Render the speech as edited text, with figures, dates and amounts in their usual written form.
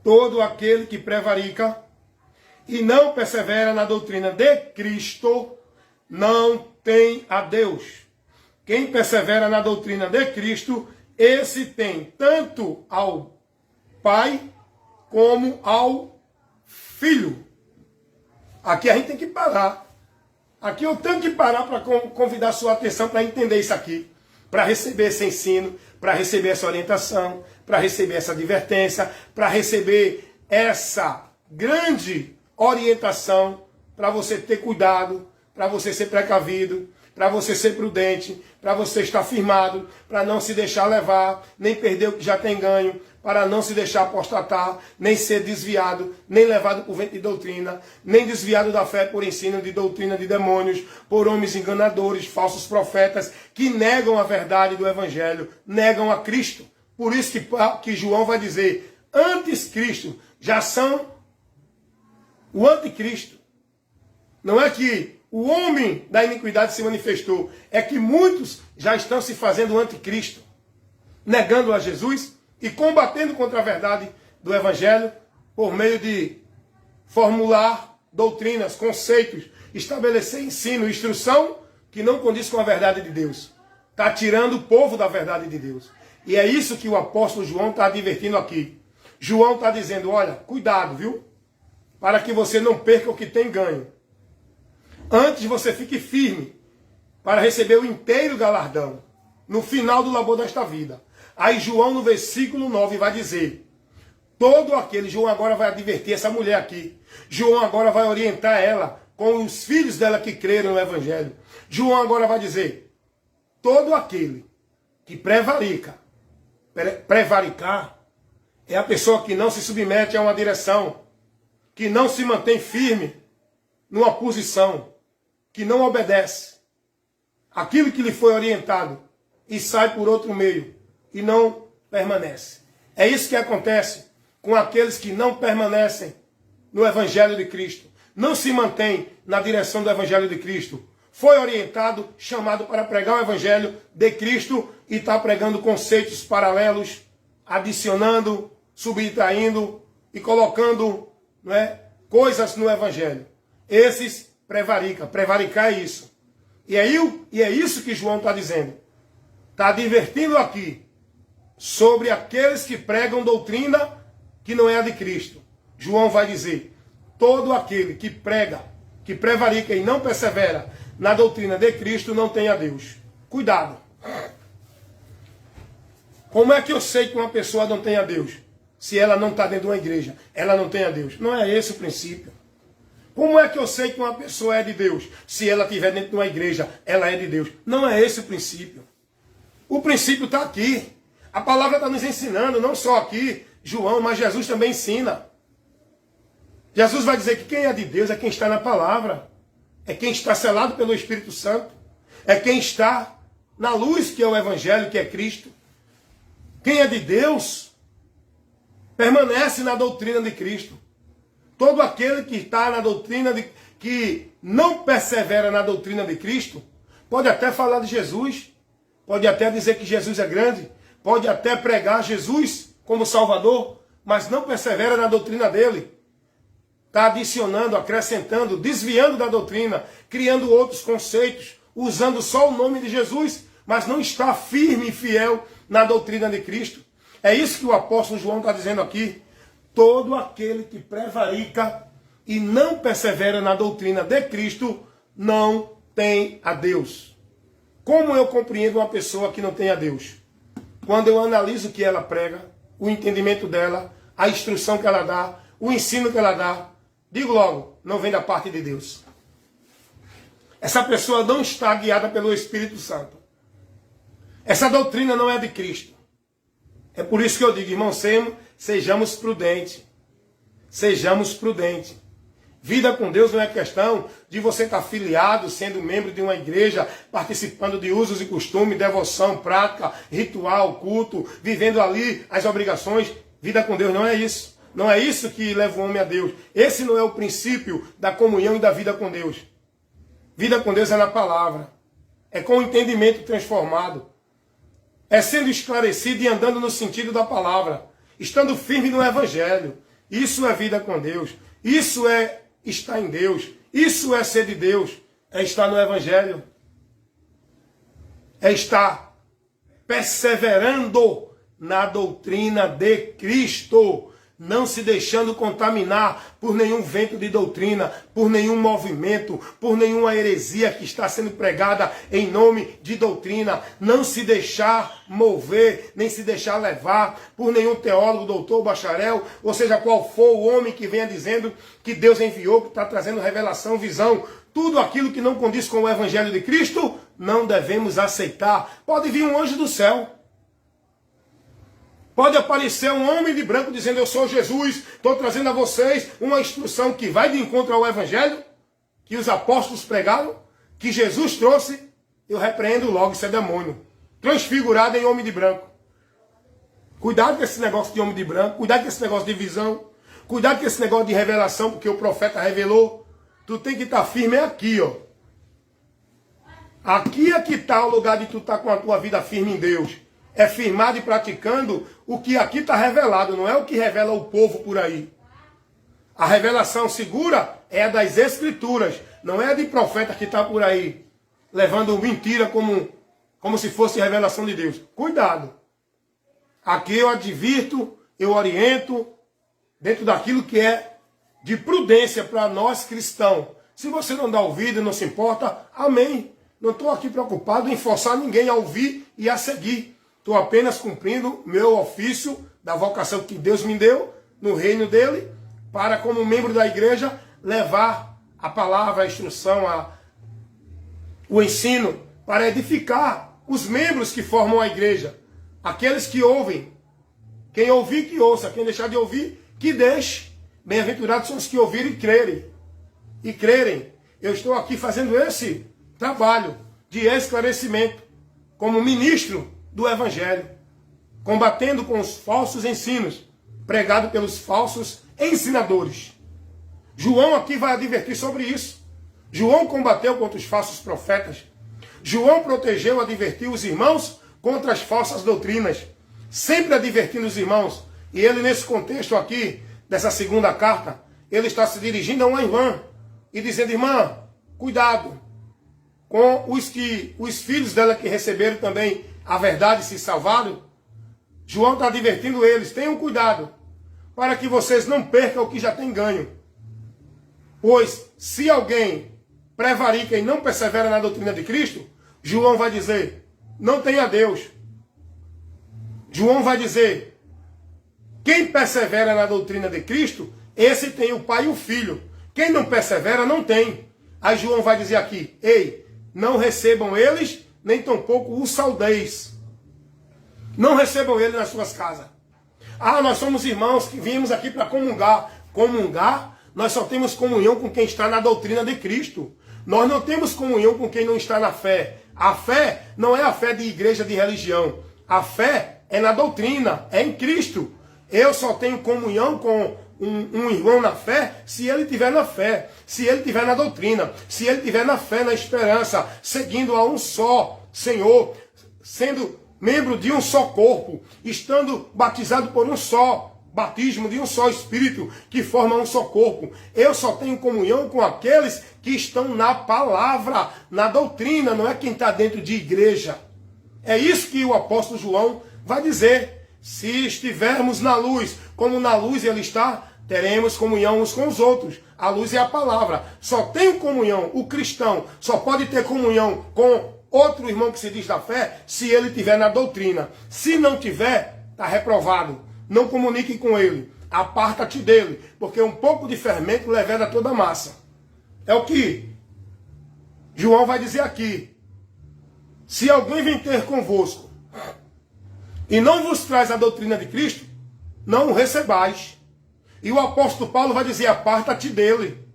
todo aquele que prevarica e não persevera na doutrina de Cristo não tem a Deus. Quem persevera na doutrina de Cristo, esse tem tanto ao Pai como ao Filho. Aqui a gente tem que parar. Aqui eu tenho que parar para convidar a sua atenção para entender isso aqui. Para receber esse ensino, para receber essa orientação, para receber essa advertência, para receber essa grande orientação para você ter cuidado, para você ser precavido, para você ser prudente, para você estar firmado, para não se deixar levar, nem perder o que já tem ganho, para não se deixar apostatar, nem ser desviado, nem levado por vento de doutrina, nem desviado da fé por ensino de doutrina de demônios, por homens enganadores, falsos profetas, que negam a verdade do Evangelho, negam a Cristo. Por isso que João vai dizer, antes Cristo, já são o anticristo. Não é que o homem da iniquidade se manifestou, é que muitos já estão se fazendo anticristo, negando a Jesus e combatendo contra a verdade do Evangelho por meio de formular doutrinas, conceitos, estabelecer ensino, instrução que não condiz com a verdade de Deus. Está tirando o povo da verdade de Deus. E é isso que o apóstolo João está advertindo aqui. João está dizendo, olha, cuidado, viu? Para que você não perca o que tem ganho. Antes você fique firme para receber o inteiro galardão no final do labor desta vida. Aí João no versículo 9 vai dizer, todo aquele, João agora vai advertir essa mulher aqui. João agora vai orientar ela com os filhos dela que creram no Evangelho. João agora vai dizer, todo aquele que prevarica, prevaricar é a pessoa que não se submete a uma direção, que não se mantém firme numa posição, que não obedece aquilo que lhe foi orientado e sai por outro meio e não permanece. É isso que acontece com aqueles que não permanecem no Evangelho de Cristo, não se mantém na direção do Evangelho de Cristo. Foi orientado, chamado para pregar o Evangelho de Cristo e está pregando conceitos paralelos, adicionando, subtraindo e colocando, não é, coisas no Evangelho. Esses prevarica. Prevaricar é isso. E é isso que João está dizendo. Está advertindo aqui sobre aqueles que pregam doutrina que não é a de Cristo. João vai dizer, todo aquele que prega, que prevarica e não persevera na doutrina de Cristo não tem a Deus. Cuidado. Como é que eu sei que uma pessoa não tem a Deus? Se ela não está dentro de uma igreja, ela não tem a Deus. Não é esse o princípio. Como é que eu sei que uma pessoa é de Deus? Se ela estiver dentro de uma igreja, ela é de Deus. Não é esse o princípio. O princípio está aqui. A palavra está nos ensinando, não só aqui, João, mas Jesus também ensina. Jesus vai dizer que quem é de Deus é quem está na palavra. É quem está selado pelo Espírito Santo. É quem está na luz que é o Evangelho, que é Cristo. Quem é de Deus permanece na doutrina de Cristo. Todo aquele que está na doutrina, que não persevera na doutrina de Cristo, pode até falar de Jesus, pode até dizer que Jesus é grande, pode até pregar Jesus como Salvador, mas não persevera na doutrina dele. Está adicionando, acrescentando, desviando da doutrina, criando outros conceitos, usando só o nome de Jesus, mas não está firme e fiel na doutrina de Cristo. É isso que o apóstolo João está dizendo aqui. Todo aquele que prevarica e não persevera na doutrina de Cristo não tem a Deus. Como eu compreendo uma pessoa que não tem a Deus? Quando eu analiso o que ela prega, o entendimento dela, a instrução que ela dá, o ensino que ela dá, digo logo, não vem da parte de Deus. Essa pessoa não está guiada pelo Espírito Santo. Essa doutrina não é de Cristo. É por isso que eu digo, irmão, sejamos prudentes. Sejamos prudentes. Vida com Deus não é questão de você estar afiliado, sendo membro de uma igreja, participando de usos e costumes, devoção, prática, ritual, culto, vivendo ali as obrigações. Vida com Deus não é isso. Não é isso que leva o homem a Deus. Esse não é o princípio da comunhão e da vida com Deus. Vida com Deus é na palavra. É com o entendimento transformado. É sendo esclarecido e andando no sentido da palavra. Estando firme no Evangelho. Isso é vida com Deus. Isso é estar em Deus. Isso é ser de Deus. É estar no Evangelho. É estar perseverando na doutrina de Cristo. Não se deixando contaminar por nenhum vento de doutrina, por nenhum movimento, por nenhuma heresia que está sendo pregada em nome de doutrina. Não se deixar mover, nem se deixar levar por nenhum teólogo, doutor, bacharel, ou seja, qual for o homem que venha dizendo que Deus enviou, que está trazendo revelação, visão. Tudo aquilo que não condiz com o Evangelho de Cristo, não devemos aceitar. Pode vir um anjo do céu. Pode aparecer um homem de branco dizendo, eu sou Jesus, estou trazendo a vocês uma instrução que vai de encontro ao Evangelho, que os apóstolos pregaram, que Jesus trouxe. Eu repreendo logo, isso é demônio. Transfigurado em homem de branco. Cuidado com esse negócio de homem de branco, cuidado com esse negócio de visão, cuidado com esse negócio de revelação, porque o profeta revelou. Tu tem que estar firme aqui, ó. Aqui é que está o lugar de tu estar com a tua vida firme em Deus. É firmado e praticando o que aqui está revelado, não é o que revela o povo por aí. A revelação segura é a das Escrituras, não é a de profeta que está por aí, levando mentira como se fosse revelação de Deus. Cuidado. Aqui eu advirto, eu oriento, dentro daquilo que é de prudência para nós cristãos. Se você não dá ouvido e não se importa, amém. Não estou aqui preocupado em forçar ninguém a ouvir e a seguir. Estou apenas cumprindo meu ofício da vocação que Deus me deu no reino dele, para, como membro da igreja, levar a palavra, a instrução, o ensino, para edificar os membros que formam a igreja. Aqueles que ouvem. Quem ouvir, que ouça. Quem deixar de ouvir, que deixe. Bem-aventurados são os que ouvirem e crerem. E crerem. Eu estou aqui fazendo esse trabalho de esclarecimento, como ministro do Evangelho, combatendo com os falsos ensinos, pregado pelos falsos ensinadores. João aqui vai advertir sobre isso. João combateu contra os falsos profetas. João protegeu, advertiu os irmãos contra as falsas doutrinas, sempre advertindo os irmãos. E ele, nesse contexto aqui, dessa segunda carta, ele está se dirigindo a uma irmã e dizendo, irmã, cuidado com os filhos dela que receberam também a verdade e se salvaram. João está advertindo eles, tenham cuidado, para que vocês não percam o que já têm ganho. Pois, se alguém prevarica e não persevera na doutrina de Cristo, João vai dizer, não tenha Deus. João vai dizer, quem persevera na doutrina de Cristo, esse tem o Pai e o Filho. Quem não persevera, não tem. Aí João vai dizer aqui, ei, não recebam eles, nem tampouco os saudeis. Não recebam ele nas suas casas. Ah, nós somos irmãos que viemos aqui para comungar. Comungar, nós só temos comunhão com quem está na doutrina de Cristo. Nós não temos comunhão com quem não está na fé. A fé não é a fé de igreja, de religião. A fé é na doutrina, é em Cristo. Eu só tenho comunhão com um irmão na fé se ele estiver na fé, se ele estiver na doutrina, se ele estiver na fé, na esperança, seguindo a um só Senhor, sendo membro de um só corpo, estando batizado por um só batismo, de um só Espírito, que forma um só corpo. Eu só tenho comunhão com aqueles que estão na palavra, na doutrina, não é quem está dentro de igreja. É isso que o apóstolo João vai dizer. Se estivermos na luz, como na luz ele está, teremos comunhão uns com os outros. A luz é a palavra. Só tem comunhão, o cristão só pode ter comunhão com outro irmão que se diz da fé, se ele estiver na doutrina. Se não tiver, está reprovado. Não comunique com ele. Aparta-te dele, porque um pouco de fermento leveda toda a massa. É o que João vai dizer aqui. Se alguém vem ter convosco e não vos traz a doutrina de Cristo, não o recebais. E o apóstolo Paulo vai dizer, aparta-te dele.